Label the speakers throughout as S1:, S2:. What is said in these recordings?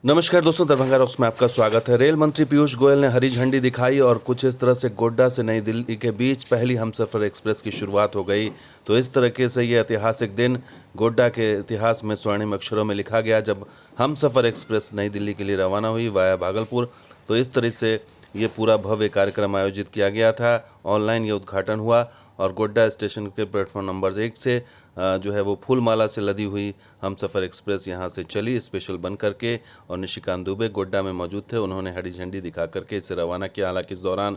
S1: नमस्कार दोस्तों, दरभंगा रॉक्स में आपका स्वागत है। रेल मंत्री पीयूष गोयल ने हरी झंडी दिखाई और कुछ इस तरह से गोड्डा से नई दिल्ली के बीच पहली हमसफर एक्सप्रेस की शुरुआत हो गई। तो इस तरीके से ये ऐतिहासिक दिन गोड्डा के इतिहास में स्वर्णिम अक्षरों में लिखा गया जब हमसफर एक्सप्रेस नई दिल्ली के लिए रवाना हुई वाया भागलपुर। तो इस तरह से ये पूरा भव्य कार्यक्रम आयोजित किया गया था। ऑनलाइन ये उद्घाटन हुआ और गोड्डा स्टेशन के प्लेटफॉर्म नंबर 1 से जो है वो फूल माला से लदी हुई हमसफ़र एक्सप्रेस यहाँ से चली स्पेशल बन करके। और निशिकांत दुबे गोड्डा में मौजूद थे, उन्होंने हरी झंडी दिखा करके इसे रवाना किया। हालांकि इस दौरान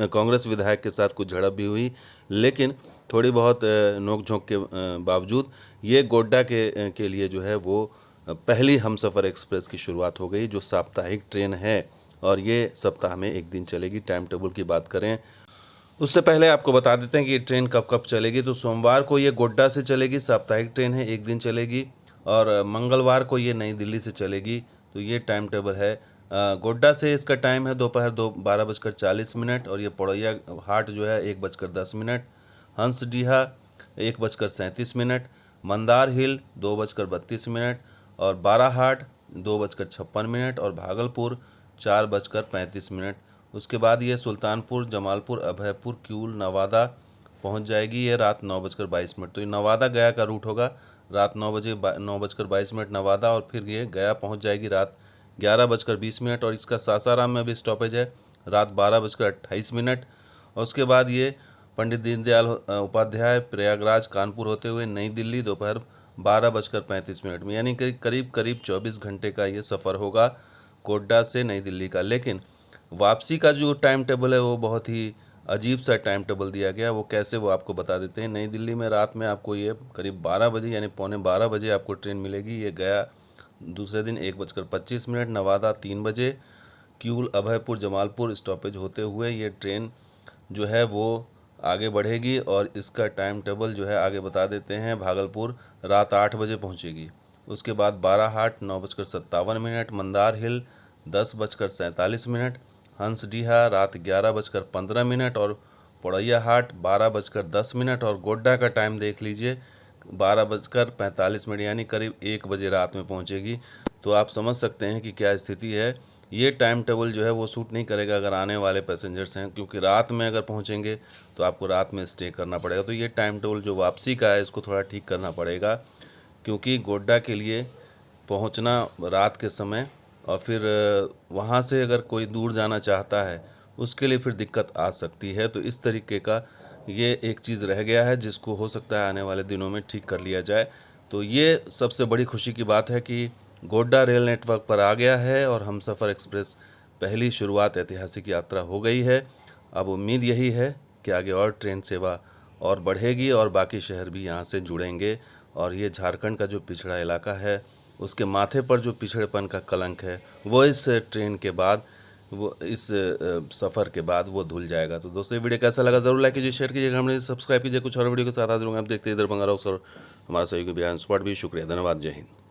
S1: कांग्रेस विधायक के साथ कुछ झड़प भी हुई, लेकिन थोड़ी बहुत नोक-झोंक के बावजूद ये गोड्डा के लिए जो है वो पहली हमसफ़र एक्सप्रेस की शुरुआत हो गई, जो साप्ताहिक ट्रेन है और ये सप्ताह में एक दिन चलेगी। टाइम टेबल की बात करें उससे पहले आपको बता देते हैं कि ये ट्रेन कब कब चलेगी। तो सोमवार को ये गोड्डा से चलेगी, साप्ताहिक ट्रेन है, एक दिन चलेगी। और मंगलवार को ये नई दिल्ली से चलेगी। तो ये टाइम टेबल है। गोड्डा से इसका टाइम है दोपहर 12:40 और ये पौड़ैया हाट जो है 1:10, हंसडीहा 1:37, मंदार हिल 2:32 और बाराहाट 2:56 और भागलपुर 4:35। उसके बाद ये सुल्तानपुर, जमालपुर, अभयपुर, क्यूल, नवादा पहुंच जाएगी ये रात 9:22। तो ये नवादा गया का रूट होगा, रात 9:22 नवादा, और फिर ये गया पहुंच जाएगी रात 11:20। और इसका सासाराम में भी स्टॉपेज है रात 12:28। और उसके बाद ये पंडित दीनदयाल उपाध्याय, प्रयागराज, कानपुर होते हुए नई दिल्ली दोपहर 12:35 में, यानी करीब 24 घंटे का ये सफ़र होगा गोड्डा से नई दिल्ली का। लेकिन वापसी का जो टाइम टेबल है वो बहुत ही अजीब सा टाइम टेबल दिया गया। वो कैसे, वो आपको बता देते हैं। नई दिल्ली में रात में आपको ये करीब 12 बजे यानी पौने 12 बजे आपको ट्रेन मिलेगी। ये गया दूसरे दिन 1:25, नवादा 3 बजे, क्यूल, अभयपुर, जमालपुर स्टॉपेज होते हुए ये ट्रेन जो है वो आगे बढ़ेगी। और इसका टाइम टेबल जो है आगे बता देते हैं। भागलपुर रात 8 बजे पहुँचेगी। उसके बाद बाराहाट 9:57, मंदार हिल 10:47, हंसडीहा रात 11:15 और पौड़ैया हाट 12:10। और गोड्डा का टाइम देख लीजिए 12:45, यानी करीब 1 बजे रात में पहुंचेगी। तो आप समझ सकते हैं कि क्या स्थिति है। ये टाइम टेबल जो है वो सूट नहीं करेगा अगर आने वाले पैसेंजर्स हैं, क्योंकि रात में अगर पहुंचेंगे तो आपको रात में स्टे करना पड़ेगा। तो ये टाइम टेबल जो वापसी का है इसको थोड़ा ठीक करना पड़ेगा, क्योंकि गोड्डा के लिए पहुंचना रात के समय और फिर वहाँ से अगर कोई दूर जाना चाहता है उसके लिए फिर दिक्कत आ सकती है। तो इस तरीके का ये एक चीज़ रह गया है जिसको हो सकता है आने वाले दिनों में ठीक कर लिया जाए। तो ये सबसे बड़ी खुशी की बात है कि गोड्डा रेल नेटवर्क पर आ गया है और हमसफ़र एक्सप्रेस पहली शुरुआत ऐतिहासिक यात्रा हो गई है। अब उम्मीद यही है कि आगे और ट्रेन सेवा और बढ़ेगी और बाकी शहर भी यहाँ से जुड़ेंगे। और ये झारखंड का जो पिछड़ा इलाका है उसके माथे पर जो पिछड़ेपन का कलंक है वो इस ट्रेन के बाद, वो इस सफ़र के बाद वो धुल जाएगा। तो दोस्तों, ये वीडियो कैसा लगा ज़रूर लाइक कीजिए, शेयर कीजिएगा, हमें सब्सक्राइब कीजिए। कुछ और वीडियो के साथ हाजिर होंगे। आप देखते हैं दरभंगा रॉक्स और हमारा सहयोगी बिहान स्पॉट भी। शुक्रिया, धन्यवाद, जय हिंद।